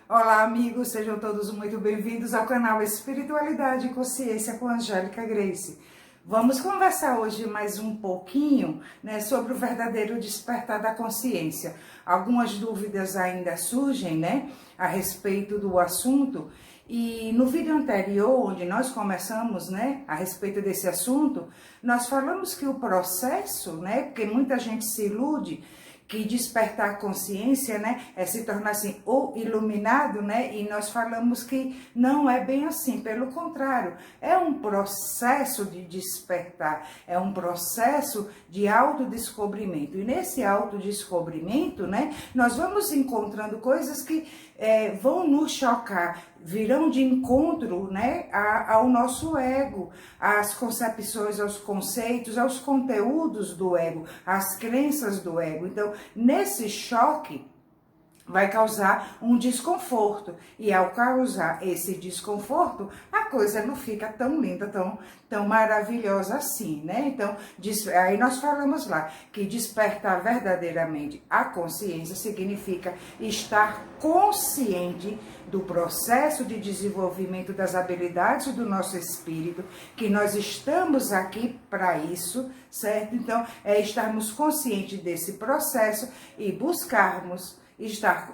Olá, amigos, sejam todos muito bem-vindos ao canal Espiritualidade e Consciência com Angélica Grace. Vamos conversar hoje mais um pouquinho, né, sobre o verdadeiro despertar da consciência. Algumas dúvidas ainda surgem, né, a respeito do assunto. E no vídeo anterior, onde nós começamos, né, a respeito desse assunto, nós falamos que o processo, né, porque muita gente se ilude, que despertar a consciência, né, é se tornar assim, o iluminado, né, e nós falamos que não é bem assim, pelo contrário, é um processo de despertar, é um processo de autodescobrimento, e nesse autodescobrimento, né, nós vamos encontrando coisas que vão nos chocar, virão de encontro, né, ao nosso ego, às concepções, aos conceitos, aos conteúdos do ego, às crenças do ego. Então, nesse choque, vai causar um desconforto. E ao causar esse desconforto, a coisa não fica tão linda, tão maravilhosa assim, né? Então, aí nós falamos lá que despertar verdadeiramente a consciência significa estar consciente do processo de desenvolvimento das habilidades do nosso espírito, que nós estamos aqui para isso, certo? Então, é estarmos conscientes desse processo e buscarmos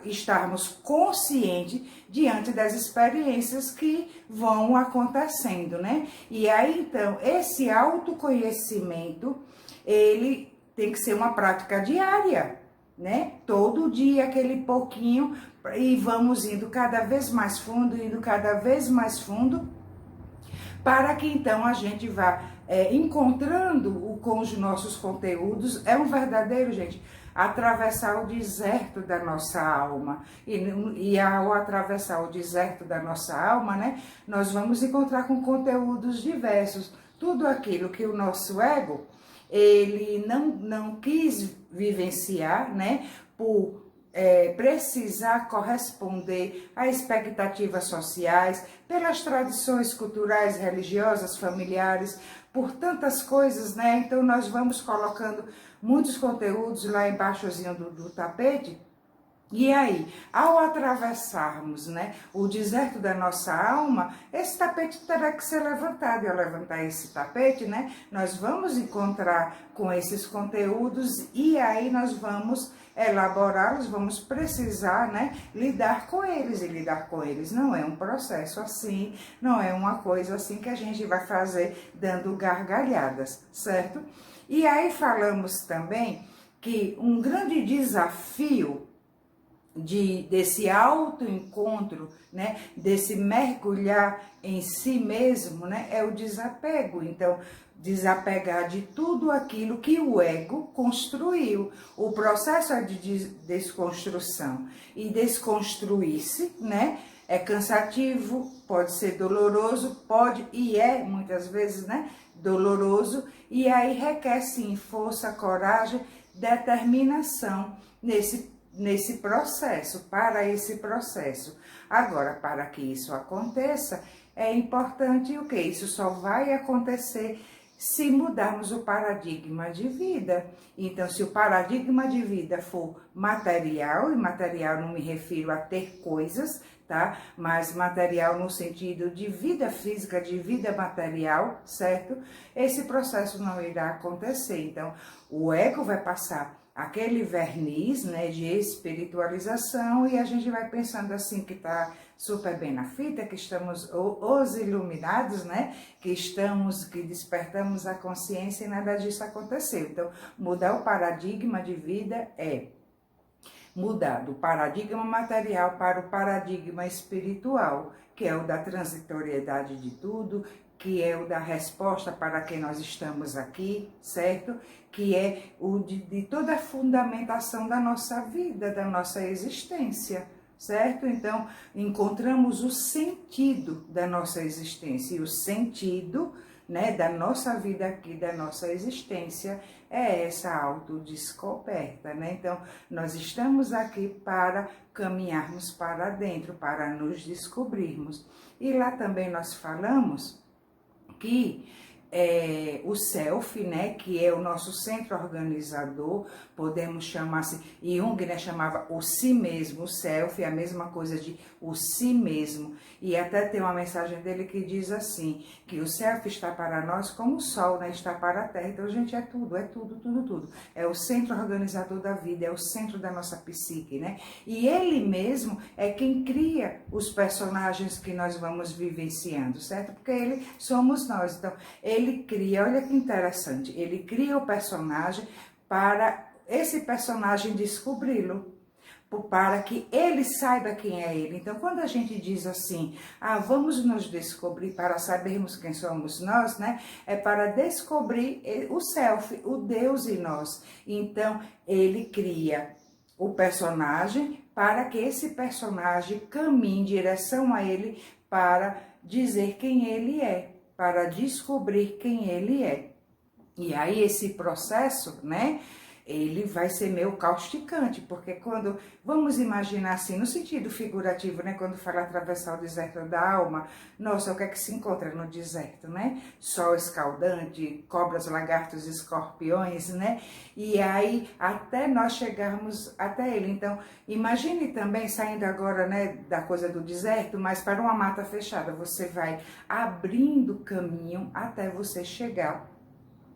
estarmos conscientes diante das experiências que vão acontecendo, né? E aí, então, esse autoconhecimento, ele tem que ser uma prática diária, né? Todo dia, aquele pouquinho, e vamos indo cada vez mais fundo, para que então a gente vá encontrando com os nossos conteúdos. É um verdadeiro, gente, atravessar o deserto da nossa alma. E ao atravessar o deserto da nossa alma, né, nós vamos encontrar com conteúdos diversos. Tudo aquilo que o nosso ego, ele não quis vivenciar, né, por precisar corresponder a expectativas sociais, pelas tradições culturais, religiosas, familiares, por tantas coisas, né? Então nós vamos colocando muitos conteúdos lá embaixozinho do tapete. E aí, ao atravessarmos, né, o deserto da nossa alma, esse tapete terá que ser levantado. E ao levantar esse tapete, né, nós vamos encontrar com esses conteúdos e aí nós vamos elaborá-los, vamos precisar, né, lidar com eles. E lidar com eles não é um processo assim, não é uma coisa assim que a gente vai fazer dando gargalhadas, certo? E aí falamos também que um grande desafio desse autoencontro, né, desse mergulhar em si mesmo, né, é o desapego. Então, desapegar de tudo aquilo que o ego construiu. O processo é de desconstrução. E desconstruir-se, né, é cansativo, pode ser doloroso, pode e é muitas vezes, né, doloroso, e aí requer sim força, coragem, determinação nesse processo, para esse processo. Agora, para que isso aconteça, é importante o quê? Isso só vai acontecer se mudarmos o paradigma de vida. Então, se o paradigma de vida for material, e material não me refiro a ter coisas, tá? Mas material no sentido de vida física, de vida material, certo? Esse processo não irá acontecer. Então, o ego vai passar aquele verniz, né, de espiritualização, e a gente vai pensando assim que tá super bem na fita, que estamos os iluminados, né, que despertamos a consciência, e nada disso aconteceu. Então, mudar o paradigma de vida é mudar do paradigma material para o paradigma espiritual, que é o da transitoriedade de tudo, que é o da resposta para que nós estamos aqui, certo? Que é o de toda a fundamentação da nossa vida, da nossa existência, certo? Então, encontramos o sentido da nossa existência, e o sentido, né, da nossa vida aqui, da nossa existência, é essa autodescoberta, né? Então, nós estamos aqui para caminharmos para dentro, para nos descobrirmos. E lá também nós falamos que o self, né, que é o nosso centro organizador, podemos chamar assim, Jung, né, chamava o si mesmo, o self é a mesma coisa de o si mesmo, e até tem uma mensagem dele que diz assim, que o self está para nós como o sol, né, está para a terra, então a gente é tudo, tudo, é o centro organizador da vida, é o centro da nossa psique, né, e ele mesmo é quem cria os personagens que nós vamos vivenciando, certo? Porque ele somos nós, então ele cria, olha que interessante, ele cria o personagem para esse personagem descobri-lo, para que ele saiba quem é ele. Então, quando a gente diz assim, vamos nos descobrir para sabermos quem somos nós, né? É para descobrir o self, o Deus em nós. Então, ele cria o personagem para que esse personagem caminhe em direção a ele para dizer quem ele é, para descobrir quem ele é. E aí esse processo, né, ele vai ser meio causticante, porque quando, vamos imaginar assim, no sentido figurativo, né, quando fala atravessar o deserto da alma, nossa, o que é que se encontra no deserto, né? Sol escaldante, cobras, lagartos, escorpiões, né? E aí, até nós chegarmos até ele. Então, imagine também, saindo agora, né, da coisa do deserto, mas para uma mata fechada, você vai abrindo caminho até você chegar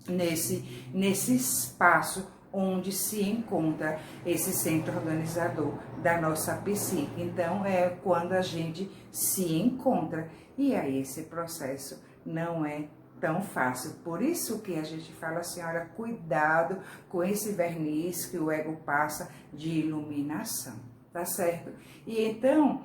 nesse espaço onde se encontra esse centro organizador da nossa psique. Então, é quando a gente se encontra. E aí, esse processo não é tão fácil. Por isso que a gente fala, senhora, cuidado com esse verniz que o ego passa de iluminação, tá certo? E então,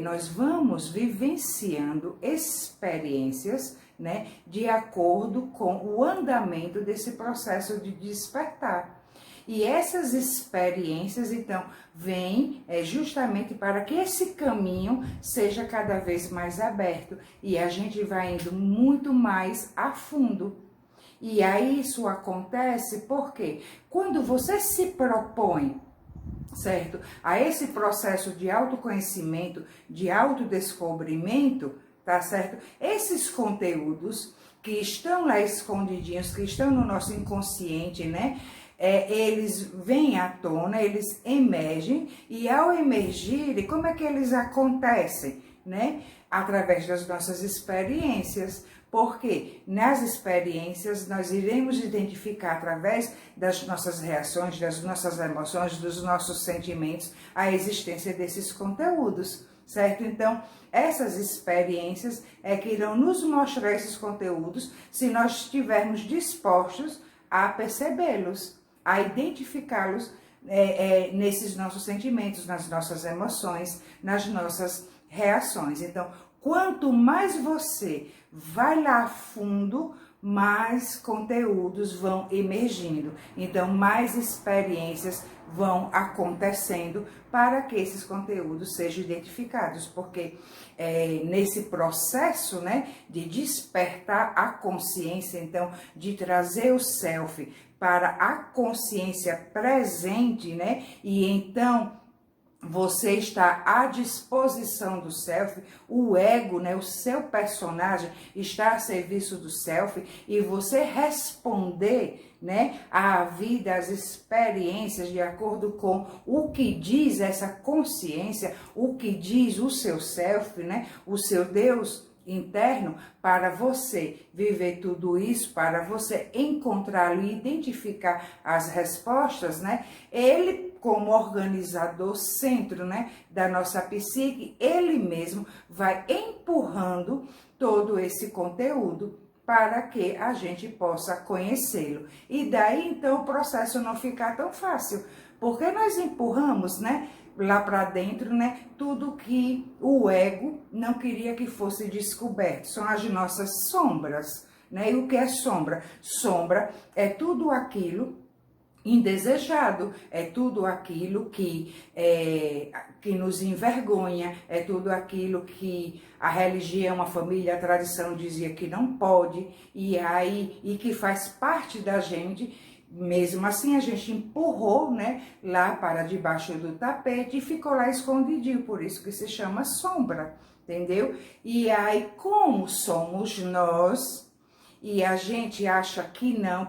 nós vamos vivenciando experiências, né, de acordo com o andamento desse processo de despertar. E essas experiências, então, vêm justamente para que esse caminho seja cada vez mais aberto e a gente vai indo muito mais a fundo. E aí isso acontece porque quando você se propõe, certo, a esse processo de autoconhecimento, de autodescobrimento, tá certo? Esses conteúdos que estão lá escondidinhos, que estão no nosso inconsciente, né? Eles vêm à tona, eles emergem, e ao emergirem, como é que eles acontecem, né? Através das nossas experiências, porque nas experiências nós iremos identificar através das nossas reações, das nossas emoções, dos nossos sentimentos, a existência desses conteúdos, certo? Então, essas experiências é que irão nos mostrar esses conteúdos se nós estivermos dispostos a percebê-los, a identificá-los nesses nossos sentimentos, nas nossas emoções, nas nossas reações. Então, quanto mais você vai lá a fundo, mais conteúdos vão emergindo. Então, mais experiências vão acontecendo para que esses conteúdos sejam identificados. Porque nesse processo, né, de despertar a consciência, então, de trazer o self para a consciência presente, né, e então você está à disposição do self, o ego, né, o seu personagem está a serviço do self e você responder, né, à vida, às experiências de acordo com o que diz essa consciência, o que diz o seu self, né, o seu Deus interno, para você viver tudo isso, para você encontrá-lo e identificar as respostas, né? Ele, como organizador, centro, né, da nossa psique, ele mesmo vai empurrando todo esse conteúdo para que a gente possa conhecê-lo. E daí, então, o processo não fica tão fácil, porque nós empurramos, né, lá para dentro, né, tudo que o ego não queria que fosse descoberto. São as nossas sombras, né? E o que é sombra? Sombra é tudo aquilo indesejado, é tudo aquilo que nos envergonha, é tudo aquilo que a religião, a família, a tradição dizia que não pode, e que faz parte da gente. Mesmo assim, a gente empurrou, né, lá para debaixo do tapete e ficou lá escondidinho, por isso que se chama sombra, entendeu? E aí, como somos nós, e a gente acha que não,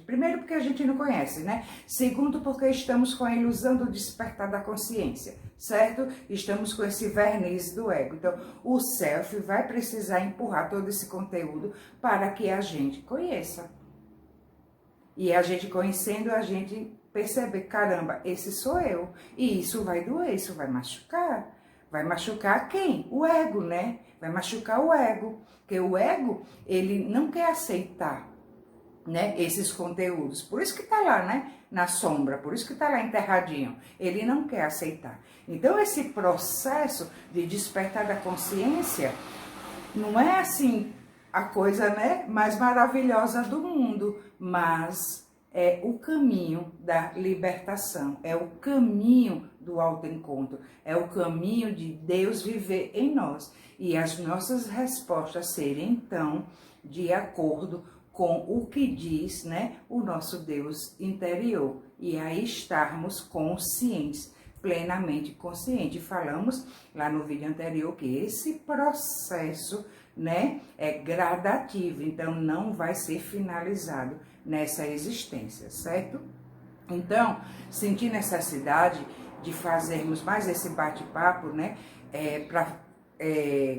primeiro porque a gente não conhece, né? Segundo porque estamos com a ilusão do despertar da consciência, certo? Estamos com esse verniz do ego. Então, o self vai precisar empurrar todo esse conteúdo para que a gente conheça. E a gente conhecendo, a gente perceber, caramba, esse sou eu. E isso vai doer, isso vai machucar. Vai machucar quem? O ego, né? Vai machucar o ego. Porque o ego, ele não quer aceitar, né, esses conteúdos. Por isso que tá lá, né, na sombra, por isso que tá lá enterradinho. Ele não quer aceitar. Então, esse processo de despertar da consciência não é assim a coisa, né, mais maravilhosa do mundo, mas é o caminho da libertação, é o caminho do autoencontro, é o caminho de Deus viver em nós e as nossas respostas serem então de acordo com o que diz, né, o nosso Deus interior, e aí estarmos conscientes, plenamente consciente. Falamos lá no vídeo anterior que esse processo, né, é gradativo, então não vai ser finalizado nessa existência, certo? Então, senti necessidade de fazermos mais esse bate-papo, né, para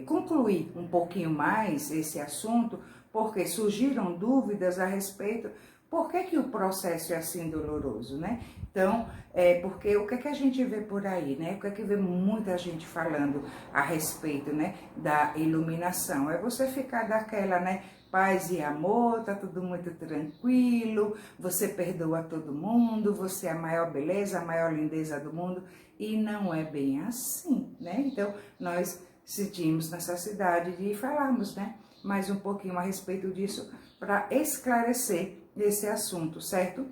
concluir um pouquinho mais esse assunto, porque surgiram dúvidas a respeito por que o processo é assim doloroso, né? Então, porque o que é que a gente vê por aí, né? O que é que vê muita gente falando a respeito, né, da iluminação? É você ficar daquela, né, paz e amor, tá tudo muito tranquilo, você perdoa todo mundo, você é a maior beleza, a maior lindeza do mundo, e não é bem assim, né? Então, nós sentimos necessidade de falarmos, né, mais um pouquinho a respeito disso para esclarecer esse assunto, certo?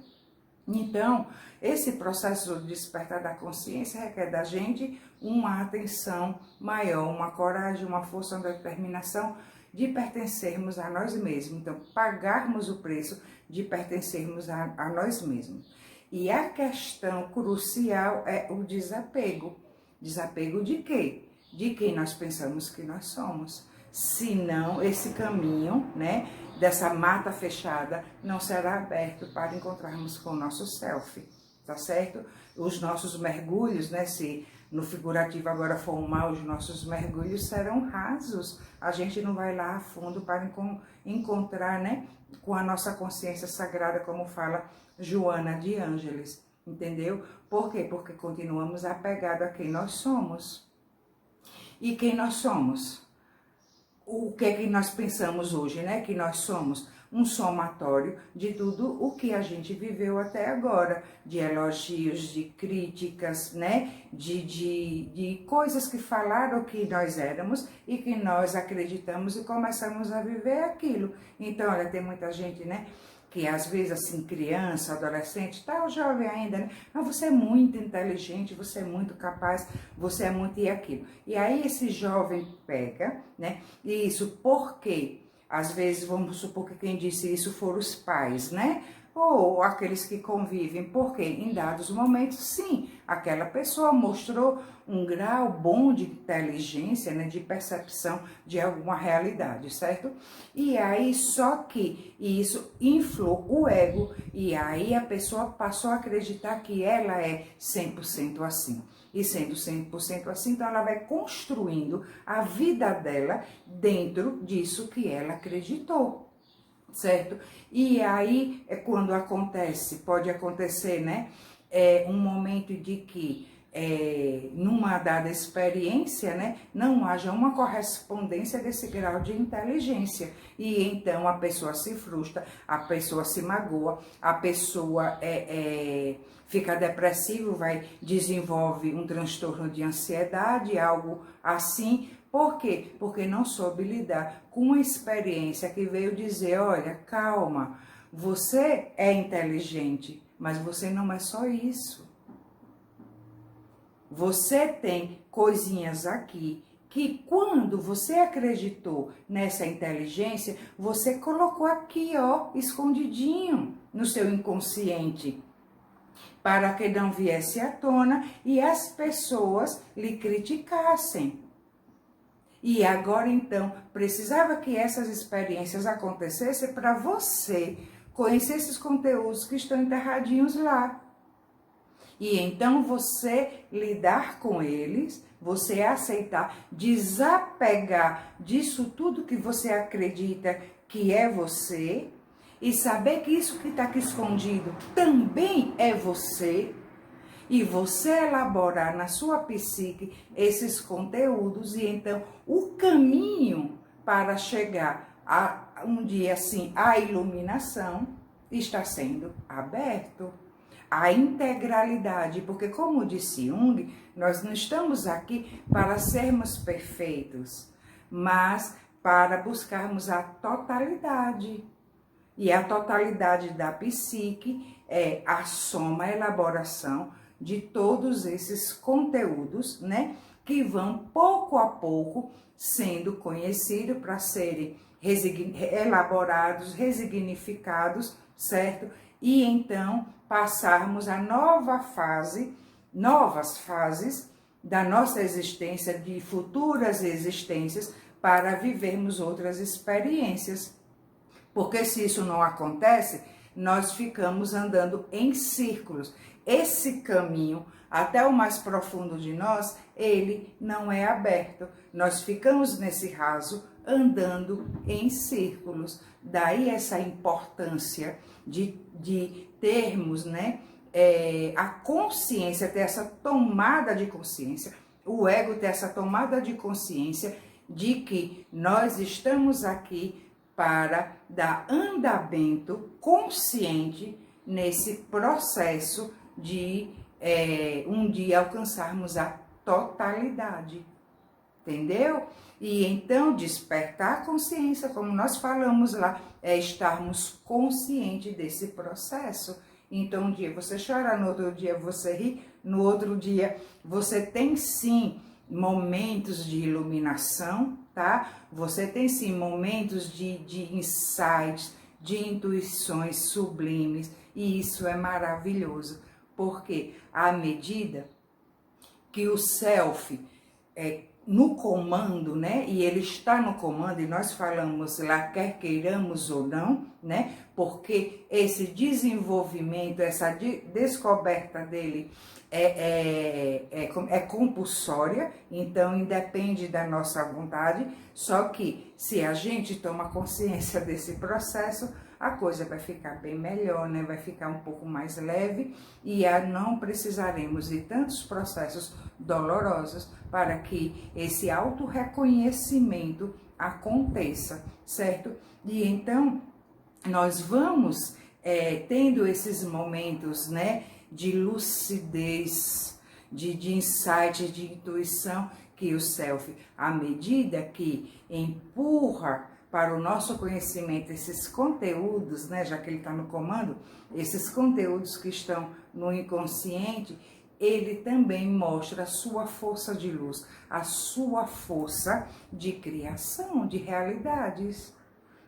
Então, esse processo de despertar da consciência requer da gente uma atenção maior, uma coragem, uma força, uma determinação de pertencermos a nós mesmos. Então, pagarmos o preço de pertencermos a nós mesmos. E a questão crucial é o desapego. Desapego de quê? De quem nós pensamos que nós somos. Senão, esse caminho, né, dessa mata fechada não será aberto para encontrarmos com o nosso self, tá certo? Os nossos mergulhos, né, se no figurativo agora for um mal, os nossos mergulhos serão rasos. A gente não vai lá a fundo para encontrar, né, com a nossa consciência sagrada, como fala Joana de Ângeles, entendeu? Por quê? Porque continuamos apegados a quem nós somos. E quem nós somos? O que é que nós pensamos hoje, né? Que nós somos um somatório de tudo o que a gente viveu até agora, de elogios, de críticas, né? De coisas que falaram que nós éramos e que nós acreditamos e começamos a viver aquilo. Então, olha, tem muita gente, né, que às vezes, assim, criança, adolescente, tal, jovem ainda, né? Mas você é muito inteligente, você é muito capaz, você é muito e aquilo. E aí esse jovem pega, né? E isso porque, às vezes, vamos supor que quem disse isso foram os pais, né? Ou aqueles que convivem, porque em dados momentos, sim, aquela pessoa mostrou um grau bom de inteligência, né, de percepção de alguma realidade, certo? E aí, só que isso inflou o ego, e aí a pessoa passou a acreditar que ela é 100% assim. E sendo 100% assim, então ela vai construindo a vida dela dentro disso que ela acreditou. Certo? E aí, quando acontece, pode acontecer, né, um momento de que, numa dada experiência, né, não haja uma correspondência desse grau de inteligência. E então a pessoa se frustra, a pessoa se magoa, a pessoa fica depressiva, desenvolve um transtorno de ansiedade, algo assim. Por quê? Porque não soube lidar com uma experiência que veio dizer, olha, calma, você é inteligente, mas você não é só isso. Você tem coisinhas aqui que quando você acreditou nessa inteligência, você colocou aqui, ó, escondidinho no seu inconsciente, para que não viesse à tona e as pessoas lhe criticassem. E agora então, precisava que essas experiências acontecessem para você conhecer esses conteúdos que estão enterradinhos lá. E então você lidar com eles, você aceitar, desapegar disso tudo que você acredita que é você, e saber que isso que está aqui escondido também é você, e você elaborar na sua psique esses conteúdos, e então o caminho para chegar a um dia assim, a iluminação está sendo aberto. A integralidade, porque como disse Jung, nós não estamos aqui para sermos perfeitos, mas para buscarmos a totalidade. E a totalidade da psique é a soma, a elaboração de todos esses conteúdos, né, que vão pouco a pouco sendo conhecidos para serem elaborados, resignificados, certo? E então passarmos a novas fases da nossa existência, de futuras existências, para vivermos outras experiências. Porque se isso não acontece, nós ficamos andando em círculos. Esse caminho, até o mais profundo de nós, ele não é aberto. Nós ficamos nesse raso, andando em círculos. Daí essa importância de termos, né, a consciência, ter essa tomada de consciência, o ego ter essa tomada de consciência de que nós estamos aqui para dar andamento consciente nesse processo de um dia alcançarmos a totalidade, entendeu? E então despertar a consciência, como nós falamos lá, é estarmos conscientes desse processo. Então um dia você chora, no outro dia você ri, no outro dia você tem sim momentos de iluminação, tá? Você tem sim momentos de insights, de intuições sublimes, e isso é maravilhoso, porque à medida que o self no comando, né? E ele está no comando, e nós falamos lá, quer queiramos ou não, né? Porque esse desenvolvimento, essa descoberta dele é compulsória, então independe da nossa vontade, só que se a gente toma consciência desse processo, a coisa vai ficar bem melhor, né? Vai ficar um pouco mais leve, e não precisaremos de tantos processos dolorosos para que esse autorreconhecimento aconteça, certo? E então nós vamos tendo esses momentos, né, de lucidez, de insight, de intuição, que o self, à medida que empurra para o nosso conhecimento esses conteúdos, né, já que ele está no comando, esses conteúdos que estão no inconsciente, ele também mostra a sua força de luz, a sua força de criação de realidades,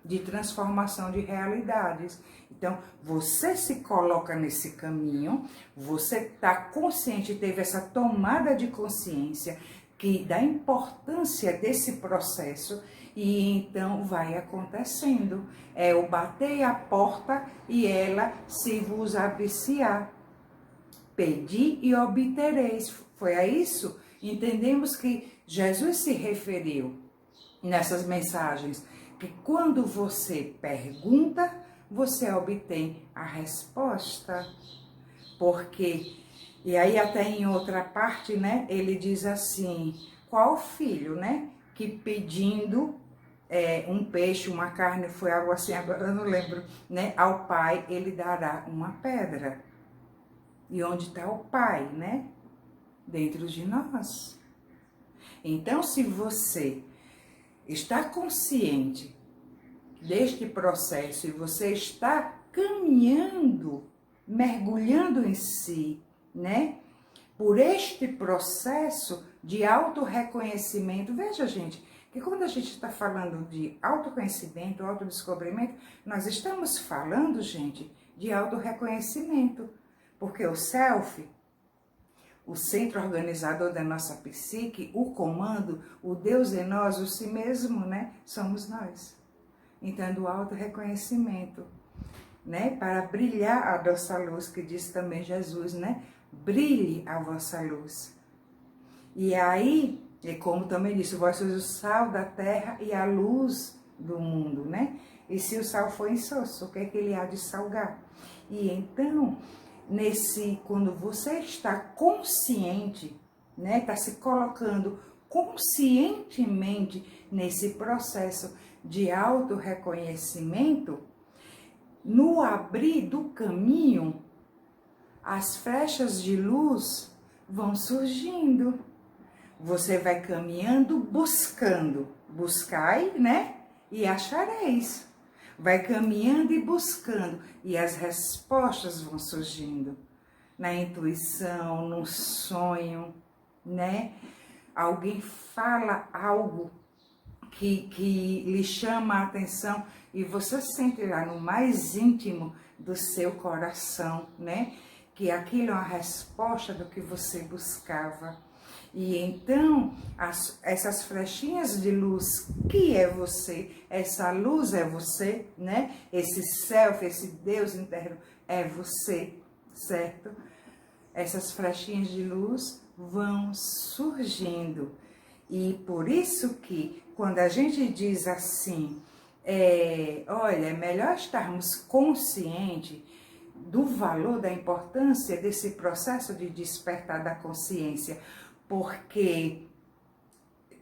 de transformação de realidades. Então, você se coloca nesse caminho, você está consciente, teve essa tomada de consciência da importância desse processo, e então vai acontecendo. É o bater a porta e ela se vos abrir-se-á. Pedi e obtereis. Foi a isso? Entendemos que Jesus se referiu nessas mensagens, que quando você pergunta, você obtém a resposta. Porque, e aí até em outra parte, né, ele diz assim, qual filho, né, que pedindo um peixe, uma carne, foi algo assim, agora eu não lembro, né, ao pai ele dará uma pedra. E onde está o pai, né? Dentro de nós. Então, se você está consciente deste processo e você está caminhando, mergulhando em si, né? Por este processo de autorreconhecimento. Veja, gente, que quando a gente está falando de autoconhecimento, autodescobrimento, nós estamos falando, gente, de autorreconhecimento. Porque o self, o centro organizador da nossa psique, o comando, o Deus em nós, o si mesmo, né? Somos nós. Então, do auto-reconhecimento, né? Para brilhar a nossa luz, que diz também Jesus, né? Brilhe a vossa luz. E aí, como também disse, vós sois o sal da terra e a luz do mundo, né? E se o sal for insosso, o que é que ele há de salgar? E então, quando você está consciente, né? Está se colocando conscientemente nesse processo de auto-reconhecimento, no abrir do caminho, as flechas de luz vão surgindo. Você vai caminhando buscando. Buscai, né? E achareis. Vai caminhando e buscando. E as respostas vão surgindo. Na intuição, no sonho, né? Alguém fala algo que lhe chama a atenção e você sente lá no mais íntimo do seu coração, né? Que aquilo é uma resposta do que você buscava. E então, essas flechinhas de luz, que é você, essa luz é você, né? Esse self, esse Deus interno é você, certo? Essas flechinhas de luz vão surgindo. E por isso que, quando a gente diz assim, olha, é melhor estarmos conscientes do valor, da importância desse processo de despertar da consciência, porque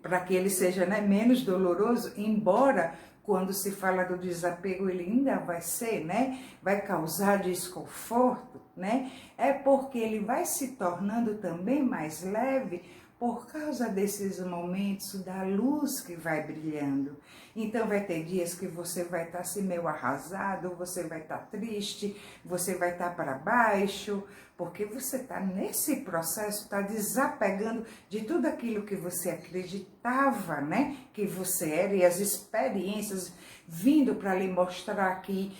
para que ele seja, né, menos doloroso, embora quando se fala do desapego ele ainda vai ser, né, vai causar desconforto, né, é porque ele vai se tornando também mais leve por causa desses momentos da luz que vai brilhando. Então vai ter dias que você vai estar assim meio arrasado, você vai estar triste, você vai estar para baixo, porque você está nesse processo, está desapegando de tudo aquilo que você acreditava, né, que você era, e as experiências vindo para lhe mostrar que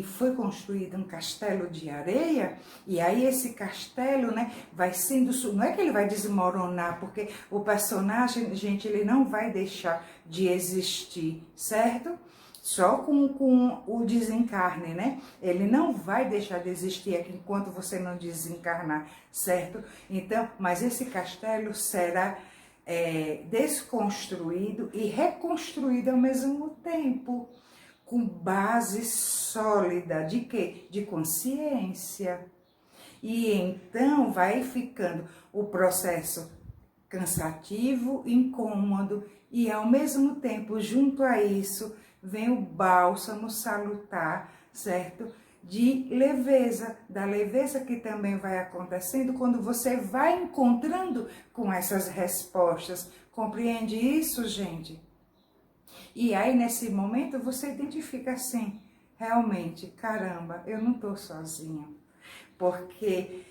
foi construído um castelo de areia, e aí esse castelo, né, vai sendo, não é que ele vai desmoronar, porque o personagem, gente, ele não vai deixar de existir, certo? Só com o desencarne, né? Ele não vai deixar de existir aqui enquanto você não desencarnar, certo? Então, mas esse castelo será desconstruído e reconstruído ao mesmo tempo, com base sólida de quê? De consciência. E então vai ficando o processo cansativo, incômodo, e ao mesmo tempo, junto a isso, vem o bálsamo salutar, certo? De leveza, da leveza que também vai acontecendo quando você vai encontrando com essas respostas. Compreende isso, gente? E aí, nesse momento, você identifica assim, realmente, caramba, eu não estou sozinha. Porque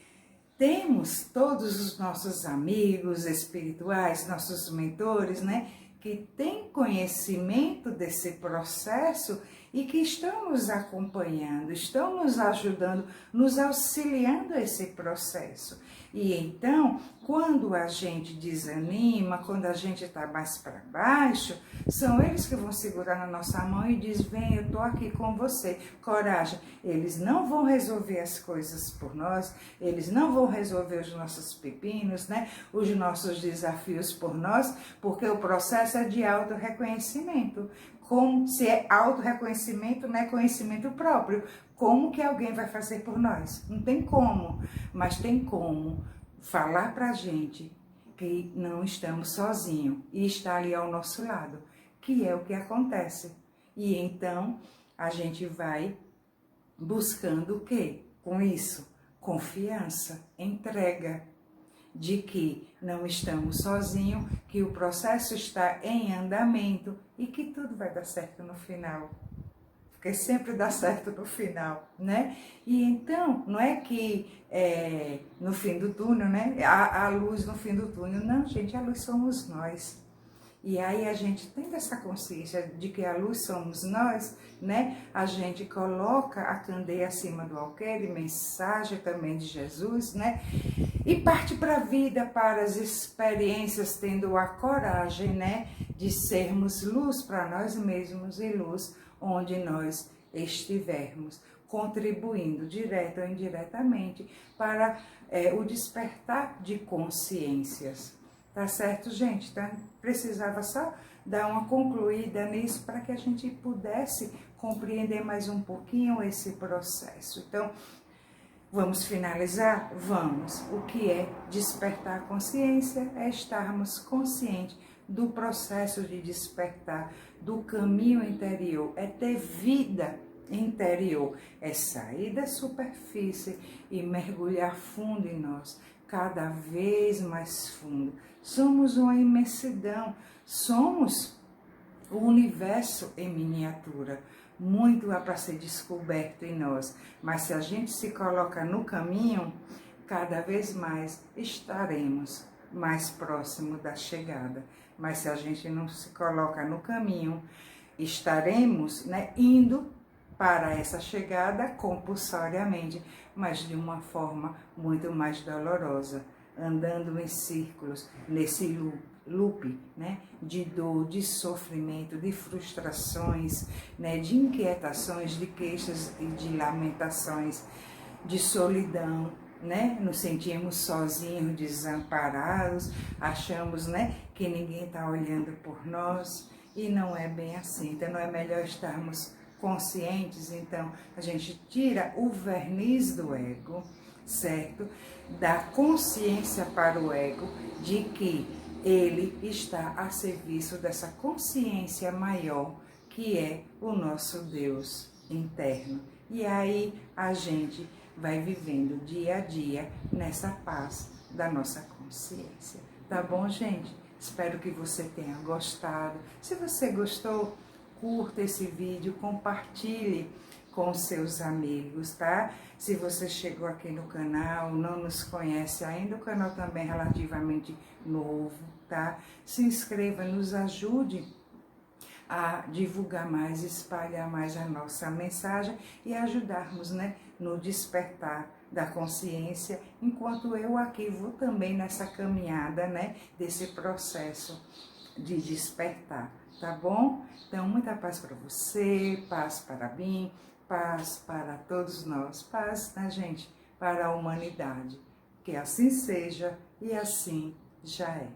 temos todos os nossos amigos espirituais, nossos mentores, né? Que têm conhecimento desse processo e que estão nos acompanhando, estão nos ajudando, nos auxiliando a esse processo. E então, quando a gente desanima, quando a gente está mais para baixo, são eles que vão segurar na nossa mão e diz: vem, eu estou aqui com você, coragem. Eles não vão resolver as coisas por nós, eles não vão resolver os nossos pepinos, né? Os nossos desafios por nós, porque o processo é de auto-reconhecimento. Como se é auto-reconhecimento, não é conhecimento próprio. Como que alguém vai fazer por nós? Não tem como, mas tem como falar pra gente que não estamos sozinhos e está ali ao nosso lado, que é o que acontece. E então a gente vai buscando o quê? Com isso, confiança, entrega de que não estamos sozinhos, que o processo está em andamento e que tudo vai dar certo no final. Porque sempre dá certo no final, né? E então, não é que no fim do túnel, né? A luz no fim do túnel. Não, gente, a luz somos nós. E aí a gente tendo essa consciência de que a luz somos nós, né? A gente coloca a candeia acima do alqueire, mensagem também de Jesus, né? E parte para a vida, para as experiências, tendo a coragem, né? De sermos luz para nós mesmos e luz onde nós estivermos, contribuindo direta ou indiretamente para o despertar de consciências. Tá certo, gente? Então, precisava só dar uma concluída nisso para que a gente pudesse compreender mais um pouquinho esse processo. Então, vamos finalizar? Vamos. O que é despertar a consciência? É estarmos conscientes do processo de despertar, do caminho interior, é ter vida interior, é sair da superfície e mergulhar fundo em nós, cada vez mais fundo. Somos uma imensidão, somos o universo em miniatura. Muito há para ser descoberto em nós, mas se a gente se coloca no caminho, cada vez mais estaremos mais próximo da chegada. Mas se a gente não se coloca no caminho, estaremos, né, indo para essa chegada compulsoriamente, mas de uma forma muito mais dolorosa, andando em círculos, nesse loop, né, de dor, de sofrimento, de frustrações, né, de inquietações, de queixas e de lamentações, de solidão, né, nos sentimos sozinhos, desamparados, achamos, né, que ninguém está olhando por nós, e não é bem assim. Então não é melhor estarmos conscientes, então a gente tira o verniz do ego, certo? Da consciência para o ego de que ele está a serviço dessa consciência maior que é o nosso Deus interno. E aí a gente vai vivendo dia a dia nessa paz da nossa consciência. Tá bom, gente? Espero que você tenha gostado. Se você gostou, curta esse vídeo, compartilhe com seus amigos, tá? Se você chegou aqui no canal, não nos conhece ainda, o canal também é relativamente novo, tá? Se inscreva, nos ajude a divulgar mais, espalhar mais a nossa mensagem e ajudarmos, né, no despertar da consciência, enquanto eu aqui vou também nessa caminhada, né, desse processo de despertar, tá bom? Então, muita paz para você, paz para mim, paz para todos nós, paz, né, gente, para a humanidade. Que assim seja e assim já é.